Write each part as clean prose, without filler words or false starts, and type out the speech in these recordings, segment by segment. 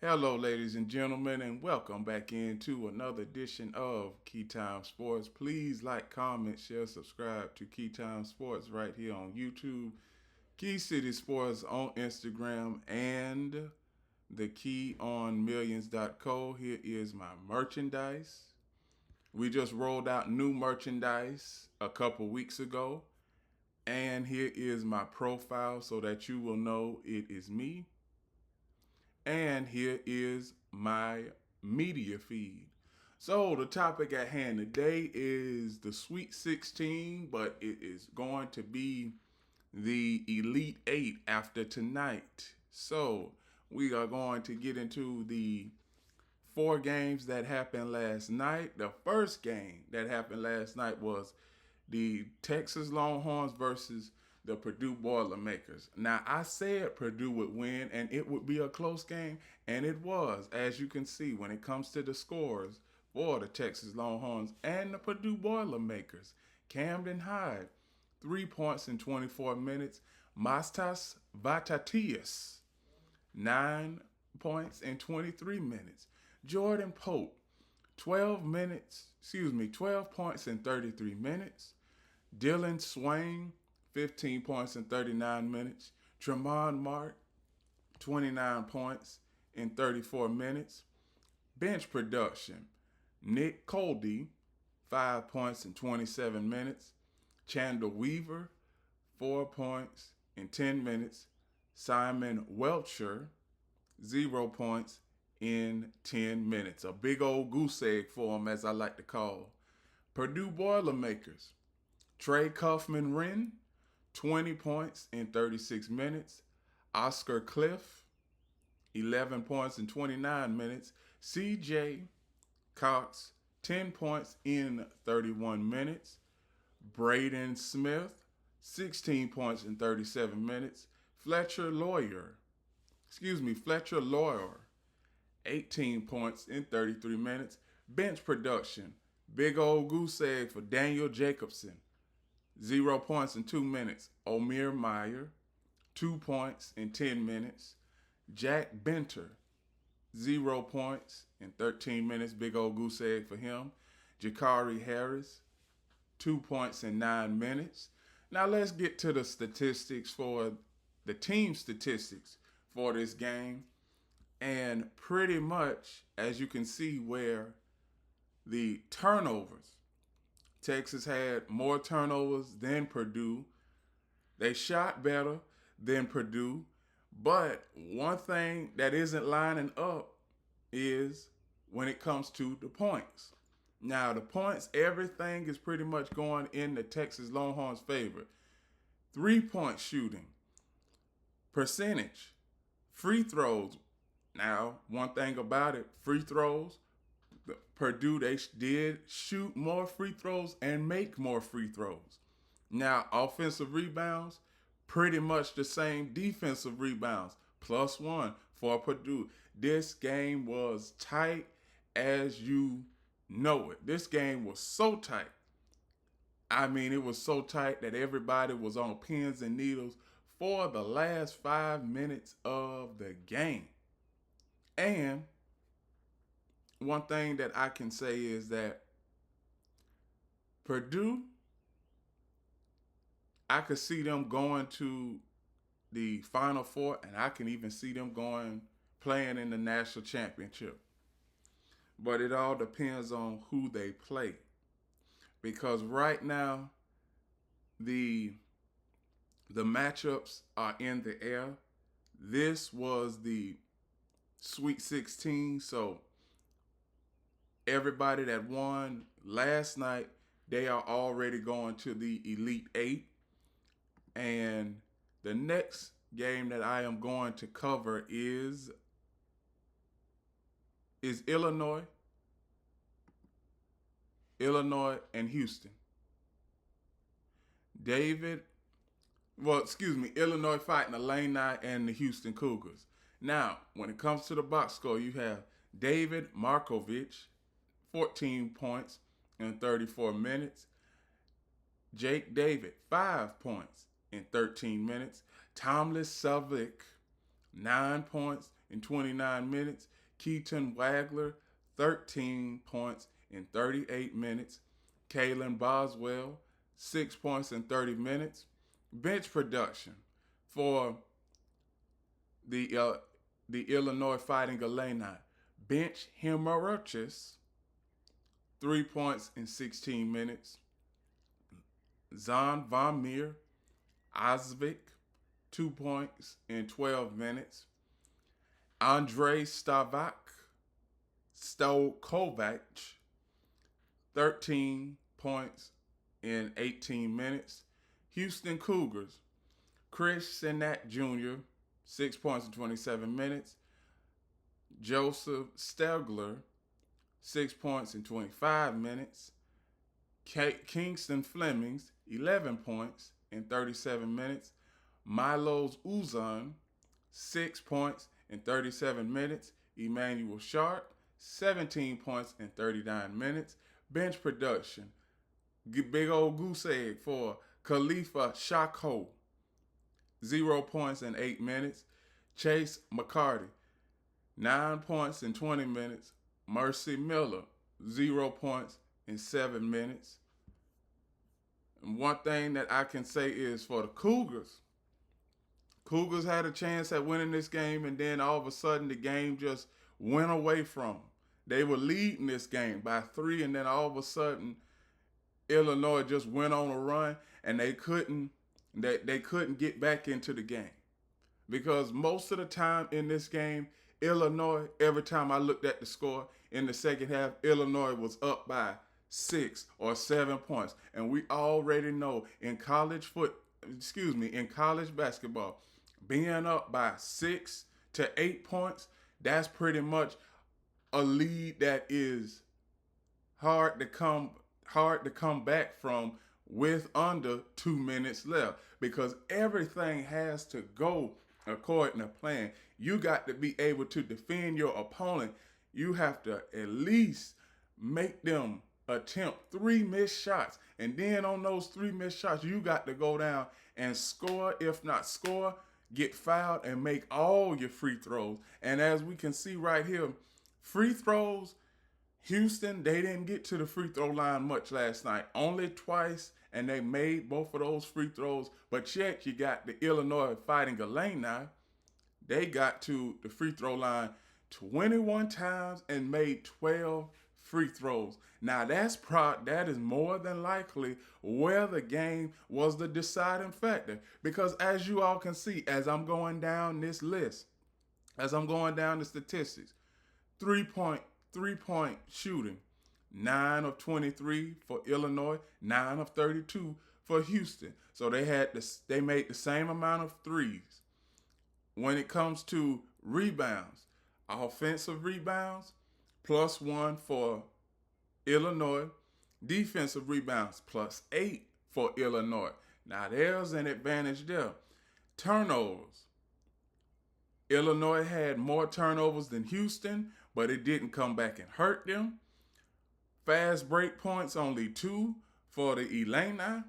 Hello, ladies and gentlemen, and welcome back into another edition of Keytime Sports. Please like, comment, share, subscribe to Keytime Sports right here on YouTube, Key City Sports on Instagram, and the keyonmillions.co. Here is my merchandise. We just rolled out new merchandise a couple weeks ago, and here is my profile so that you will know it is me. And here is my media feed. So, the topic at hand today is the Sweet 16, but it is going to be the Elite 8 after tonight. So, we are going to get into the four games that happened last night. The first game that happened last night was the Texas Longhorns versus the Purdue Boilermakers. Now, I said Purdue would win and it would be a close game, and it was, as you can see, when it comes to the scores for the Texas Longhorns and the Purdue Boilermakers. Camden Hyde, 3 points in 24 minutes. Mastas Vatatius, 9 points in 23 minutes. Jordan Pope, 12 points in 33 minutes. Dylan Swain, 15 points in 39 minutes. Tremont Mark, 29 points in 34 minutes. Bench production, Nick Coldy, 5 points in 27 minutes. Chandler Weaver, 4 points in 10 minutes. Simon Welcher, 0 points in 10 minutes. A big old goose egg for him, as I like to call. Purdue Boilermakers, Trey Kaufman-Wren, 20 points in 36 minutes. Oscar Cliff, 11 points in 29 minutes. CJ Cox, 10 points in 31 minutes. Braden Smith, 16 points in 37 minutes. Fletcher Lawyer, 18 points in 33 minutes. Bench production, big old goose egg for Daniel Jacobson, 0 points in 2 minutes. Omir Meyer, 2 points in 10 minutes. Jack Benter, 0 points in 13 minutes. Big old goose egg for him. Jakari Harris, 2 points in 9 minutes. Now let's get to the statistics for the team statistics for this game. And pretty much, as you can see, where the turnovers, Texas had more turnovers than Purdue. They shot better than Purdue. But one thing that isn't lining up is when it comes to the points. Now, the points, everything is pretty much going in the Texas Longhorns' favor. 3-point shooting, percentage, free throws. Now, one thing about it, free throws, Purdue, they did shoot more free throws and make more free throws. Now, offensive rebounds, pretty much the same. Defensive rebounds, +1 for Purdue. This game was tight as you know it. This game was so tight. I mean, it was so tight that everybody was on pins and needles for the last 5 minutes of the game. And one thing that I can say is that Purdue, I could see them going to the Final Four, and I can even see them playing in the national championship. But it all depends on who they play. Because right now, the matchups are in the air. This was the Sweet 16, so everybody that won last night, they are already going to the Elite 8. And the next game that I am going to cover is Illinois and Houston. Illinois fighting the Illini and the Houston Cougars. Now, when it comes to the box score, you have David Markovich, 14 points in 34 minutes. Jake David, 5 points in 13 minutes. Tomlis Savik, 9 points in 29 minutes. Keaton Wagler, 13 points in 38 minutes. Kalen Boswell, 6 points in 30 minutes. Bench production for the Illinois Fighting Illini. Bench Hemorrhages, 3 points in 16 minutes. Zahn Von Meer, Osvik, 2 points in 12 minutes. Andrei Stojkovic, 13 points in 18 minutes. Houston Cougars, Chris Sinnat Jr., 6 points in 27 minutes. Joseph Stegler, 6 points in 25 minutes. Kingston Flemings, 11 points in 37 minutes. Milos Uzan, 6 points in 37 minutes. Emmanuel Sharp, 17 points in 39 minutes. Bench production, big old goose egg for Khalifa Shako, 0 points in 8 minutes. Chase McCarty, 9 points in 20 minutes. Mercy Miller, 0 points in 7 minutes. And one thing that I can say is for the Cougars had a chance at winning this game, and then all of a sudden the game just went away from them. They were leading this game by 3, and then all of a sudden Illinois just went on a run, and they couldn't get back into the game. Because most of the time in this game, Illinois, every time I looked at the score in the second half, Illinois was up by 6 or 7 points. And we already know in college basketball, being up by 6 to 8 points, that's pretty much a lead that is hard to come back from with under 2 minutes left, because everything has to go according to plan. You got to be able to defend your opponent. You have to at least make them attempt 3 missed shots. And then on those 3 missed shots, you got to go down and score. If not score, get fouled and make all your free throws. And as we can see right here, free throws, Houston, they didn't get to the free throw line much last night. Only twice, and they made both of those free throws. But yet you got the Illinois Fighting Illini. They got to the free throw line 21 times and made 12 free throws. Now that is more than likely where the game was the deciding factor. Because as you all can see, as I'm going down this list, as I'm going down the statistics, three-point shooting, 9 of 23 for Illinois, 9 of 32 for Houston. So they made the same amount of threes. When it comes to rebounds, offensive rebounds, +1 for Illinois. Defensive rebounds, +8 for Illinois. Now there's an advantage there. Turnovers. Illinois had more turnovers than Houston, but it didn't come back and hurt them. Fast break points, only 2 for the Illini.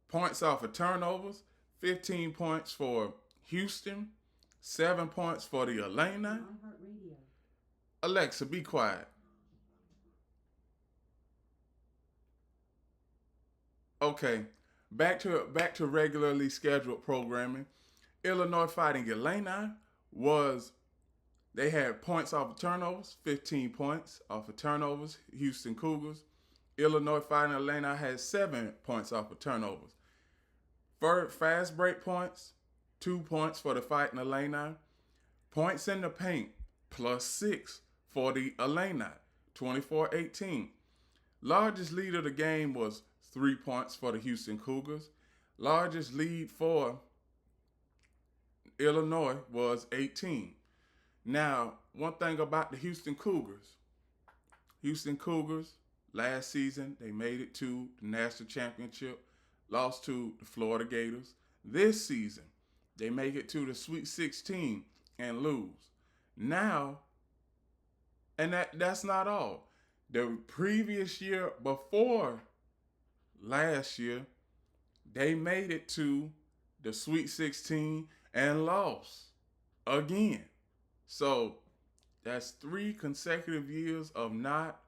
Points off of turnovers, 15 points for Houston, 7 points for the Illini. Alexa, be quiet. Okay, back to regularly scheduled programming. Illinois Fighting Illini they had points off of turnovers, 15 points off of turnovers, Houston Cougars. Illinois Fighting Illini had 7 points off of turnovers. Fast break points, 2 points for the Fighting Illini. Points in the paint, +6 for the Illini, 24-18. Largest lead of the game was 3 points for the Houston Cougars. Largest lead for Illinois was 18. Now, one thing about the Houston Cougars last season, they made it to the national championship, lost to the Florida Gators. This season, they make it to the Sweet 16 and lose. Now, and that's not all. The previous year before last year, they made it to the Sweet 16 and lost again. So that's 3 consecutive years of not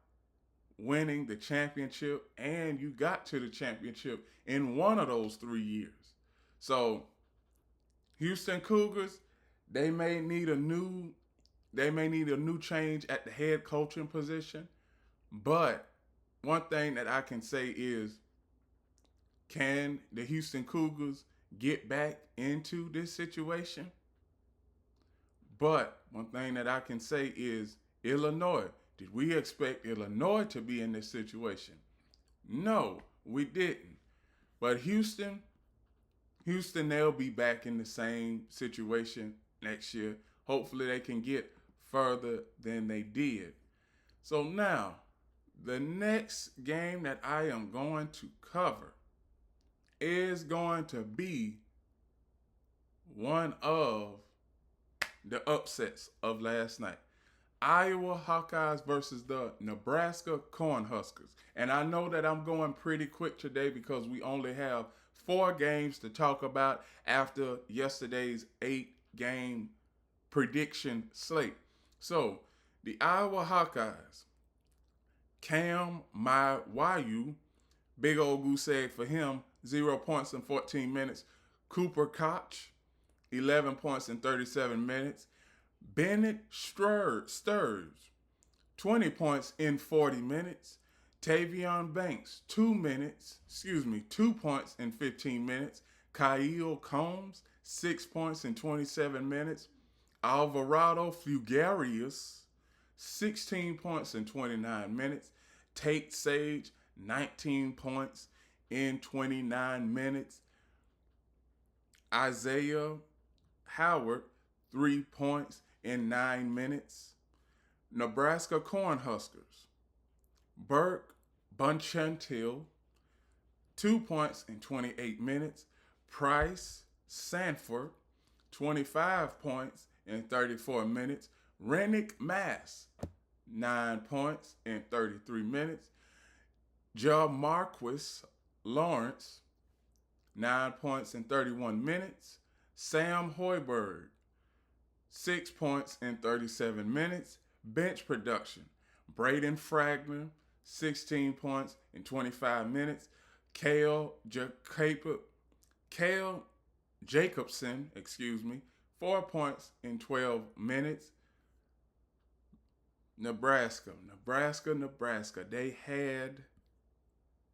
winning the championship, and you got to the championship in one of those 3 years. So Houston Cougars, they may need a new change at the head coaching position, but one thing that I can say is, can the Houston Cougars get back into this situation? But one thing that I can say is Illinois. Did we expect Illinois to be in this situation? No, we didn't. But Houston, they'll be back in the same situation next year. Hopefully they can get further than they did. So now, the next game that I am going to cover is going to be one of the upsets of last night. Iowa Hawkeyes versus the Nebraska Cornhuskers. And I know that I'm going pretty quick today because we only have 4 games to talk about after yesterday's 8-game prediction slate. So, the Iowa Hawkeyes, Cam Mawayu, big old goose egg for him, 0 points in 14 minutes. Cooper Koch, 11 points in 37 minutes. Bennett Sturz, 20 points in 40 minutes. Tavion Banks, 2 points in 15 minutes. Kyle Combs, 6 points in 27 minutes. Alvarado Fugarius, 16 points in 29 minutes. Tate Sage, 19 points in 29 minutes. Isaiah Howard, 3 points in 9 minutes. Nebraska Cornhuskers, Burke Bunchentil, 2 points in 28 minutes. Price Sanford, 25 points in 34 minutes. Rennick Mass, 9 points in 33 minutes. Jamarquis Lawrence, 9 points in 31 minutes. Sam Hoiberg, 6 points in 37 minutes. Bench production, Braden Fragman, 16 points in 25 minutes. Kale Jacobson, 4 points in 12 minutes. Nebraska.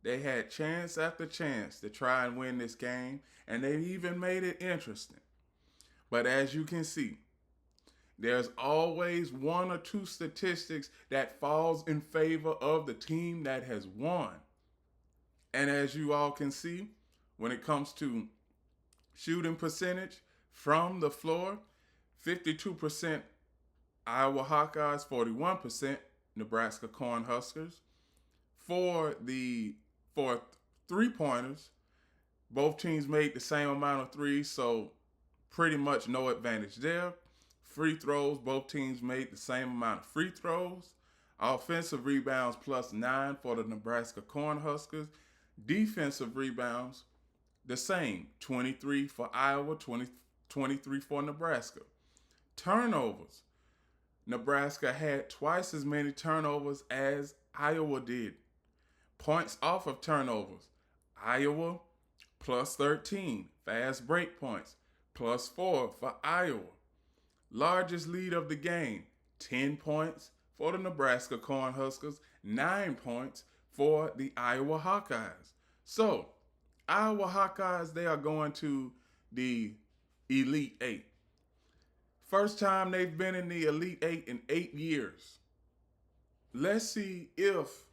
They had chance after chance to try and win this game, and they even made it interesting. But as you can see, there's always 1 or 2 statistics that falls in favor of the team that has won. And as you all can see, when it comes to shooting percentage from the floor, 52% Iowa Hawkeyes, 41% Nebraska Cornhuskers. For 3-pointers, both teams made the same amount of threes, so pretty much no advantage there. Free throws, both teams made the same amount of free throws. Offensive rebounds +9 for the Nebraska Cornhuskers. Defensive rebounds, the same, 23 for Iowa, 23 for Nebraska. Turnovers, Nebraska had twice as many turnovers as Iowa did. Points off of turnovers, Iowa +13. Fast break points, +4 for Iowa. Largest lead of the game, 10 points for the Nebraska Cornhuskers, 9 points for the Iowa Hawkeyes. So, Iowa Hawkeyes, they are going to the Elite 8. First time they've been in the Elite 8 in 8 years. Let's see if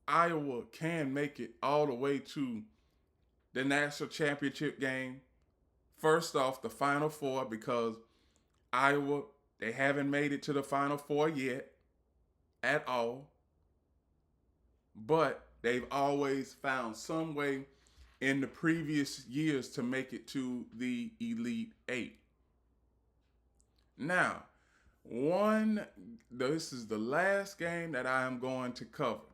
Iowa can make it all the way to the national championship game. First off, the Final Four, because Iowa, they haven't made it to the Final Four yet at all. But they've always found some way in the previous years to make it to the Elite 8. Now, this is the last game that I am going to cover.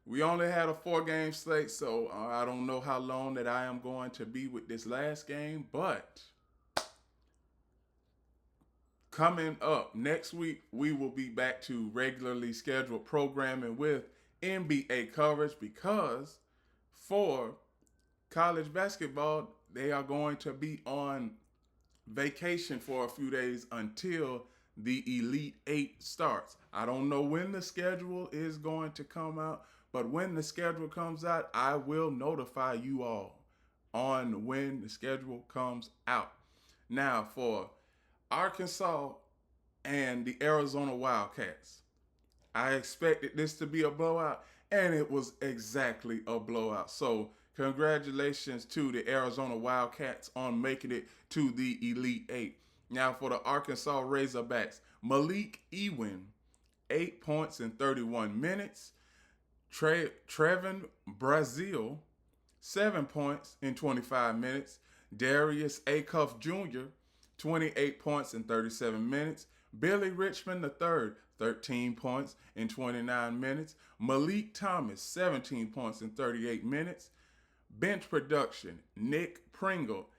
We only had a 4-game slate, so I don't know how long that I am going to be with this last game, but coming up next week, we will be back to regularly scheduled programming with NBA coverage because for college basketball, they are going to be on vacation for a few days until the Elite Eight starts. I don't know when the schedule is going to come out, but when the schedule comes out, I will notify you all on when the schedule comes out. Now, for Arkansas and the Arizona Wildcats, I expected this to be a blowout, and it was exactly a blowout. So, congratulations to the Arizona Wildcats on making it to the Elite Eight. Now, for the Arkansas Razorbacks, Malik Ewing, 8 points in 31 minutes. Trevin Brazil, 7 points in 25 minutes. Darius Acuff Jr., 28 points in 37 minutes. Billy Richmond III, 13 points in 29 minutes. Malik Thomas, 17 points in 38 minutes. Bench production, Nick Pringle,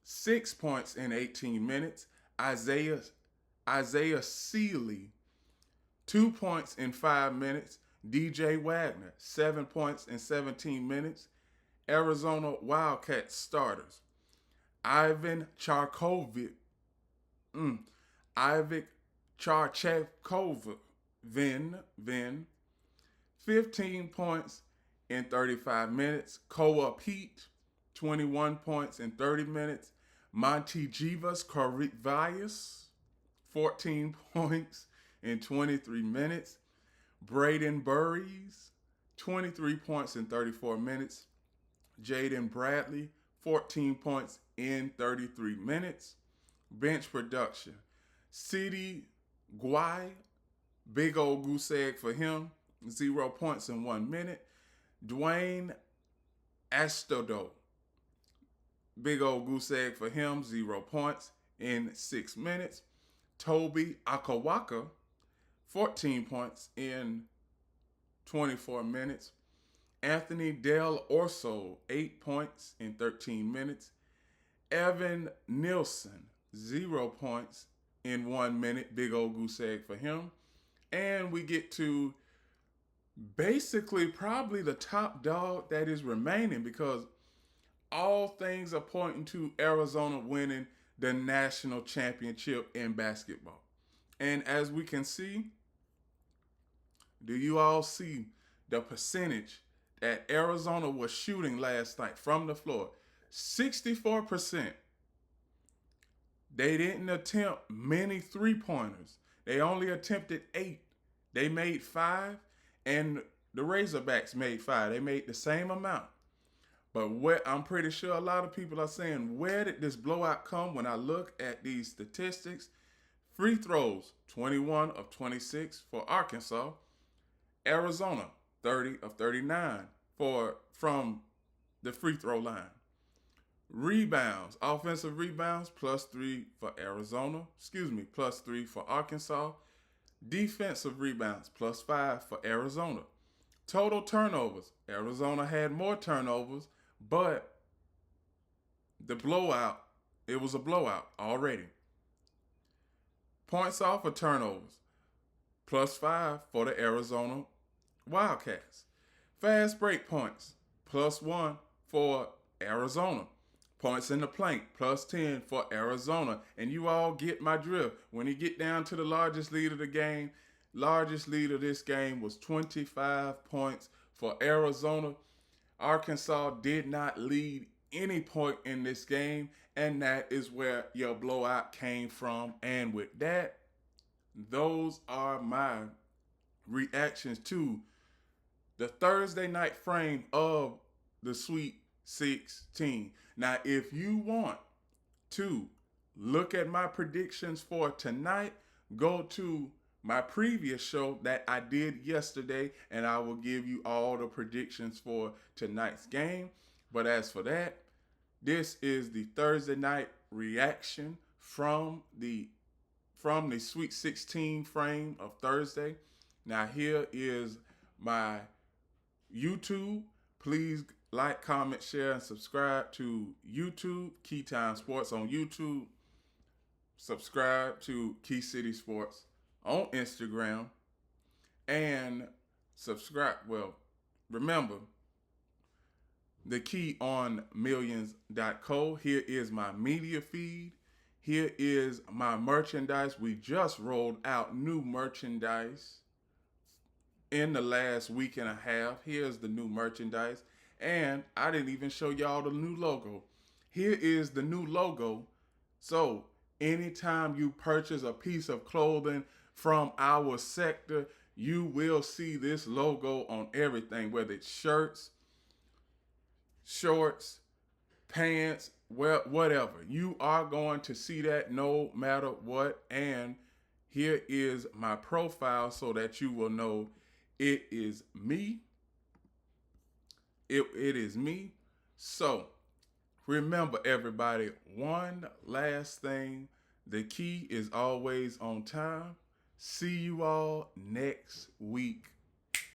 6 points in 18 minutes. Isaiah Sealy, 2 points in 5 minutes. DJ Wagner, 7 points in 17 minutes. Arizona Wildcats starters, Ivan Charkovin, 15 points in 35 minutes. Koa Pete, 21 points in 30 minutes. Monty Jivas Corrivias, 14 points in 23 minutes. Braden Burries, 23 points in 34 minutes. Jaden Bradley, 14 points in 33 minutes. Bench production, Sidi Guai, big old goose egg for him, 0 points in 1 minute. Dwayne Astodo, big old goose egg for him, 0 points in 6 minutes. Toby Akawaka, 14 points in 24 minutes. Anthony Del Orso, 8 points in 13 minutes. Evan Nilsson, 0 points in 1 minute. Big old goose egg for him. And we get to basically probably the top dog that is remaining because all things are pointing to Arizona winning the national championship in basketball. And as we can see, do you all see the percentage that Arizona was shooting last night from the floor? 64%. They didn't attempt many three-pointers. They only attempted 8. They made 5, and the Razorbacks made 5. They made the same amount. But what I'm pretty sure a lot of people are saying, where did this blowout come? When I look at these statistics, free throws, 21 of 26 for Arkansas. Arizona, 30 of 39 from the free throw line. Rebounds, offensive rebounds, +3 for Arizona. +3 for Arkansas. Defensive rebounds, +5 for Arizona. Total turnovers, Arizona had more turnovers, but the blowout, it was a blowout already. Points off of turnovers, +5 for the Arizona Wildcats. Fast break points, +1 for Arizona. Points in the paint, +10 for Arizona. And you all get my drift. When you get down to the largest lead of the game, largest lead of this game was 25 points for Arizona. Arkansas did not lead any point in this game, and that is where your blowout came from. And with that, those are my reactions to the Thursday night frame of the Sweet 16. Now, if you want to look at my predictions for tonight, go to my previous show that I did yesterday, and I will give you all the predictions for tonight's game. But as for that, this is the Thursday night reaction from the Sweet 16 frame of Thursday. Now, here is my YouTube. Please like, comment, share, and subscribe to YouTube, Keytime Sports on YouTube. subscribe to Key City Sports on Instagram, and remember the key on millions.co. Here is my media feed. Here is my merchandise. We just rolled out new merchandise in the last week and a half. Here's the new merchandise. And I didn't even show y'all the new logo. Here is the new logo. So anytime you purchase a piece of clothing from our sector, you will see this logo on everything, whether it's shirts, shorts, pants, well, whatever. You are going to see that no matter what. And here is my profile so that you will know it is me. It is me. So remember, everybody, one last thing. The key is always on time. See you all next week.